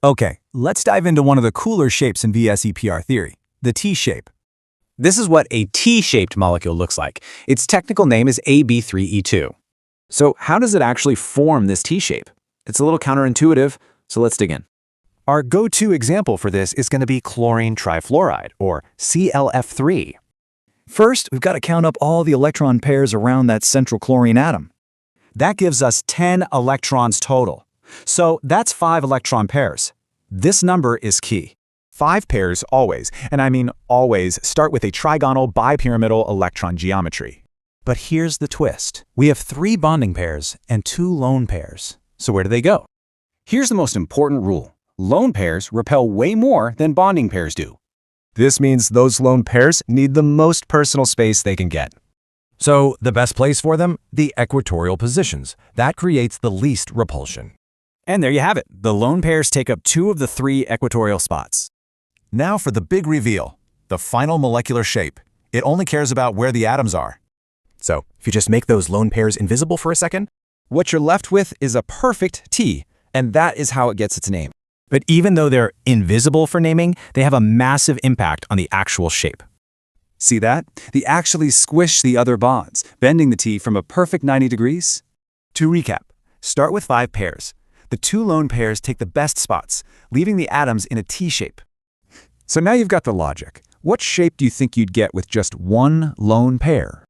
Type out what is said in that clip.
Okay, let's dive into one of the cooler shapes in VSEPR theory, the T-shape. This is what a T-shaped molecule looks like. Its technical name is AB3E2. So how does it actually form this T-shape? It's a little counterintuitive, so let's dig in. Our go-to example for this is going to be chlorine trifluoride, or ClF3. First, we've got to count up all the electron pairs around that central chlorine atom. That gives us 10 electrons total. So that's 5 electron pairs. This number is key. 5 pairs always, and I mean always, start with a trigonal bipyramidal electron geometry. But here's the twist. We have 3 bonding pairs and 2 lone pairs. So where do they go? Here's the most important rule. Lone pairs repel way more than bonding pairs do. This means those lone pairs need the most personal space they can get. So the best place for them? The equatorial positions. That creates the least repulsion. And there you have it. The lone pairs take up 2 of the 3 equatorial spots. Now for the big reveal, the final molecular shape. It only cares about where the atoms are. So if you just make those lone pairs invisible for a second, What you're left with is a perfect T, and that is how it gets its name. But even though they're invisible for naming, they have a massive impact on the actual shape. See that? They actually squish the other bonds, bending the T from a perfect 90 degrees. To recap, start with 5 pairs. The 2 lone pairs take the best spots, leaving the atoms in a T-shape. So now you've got the logic. What shape do you think you'd get with just 1 lone pair?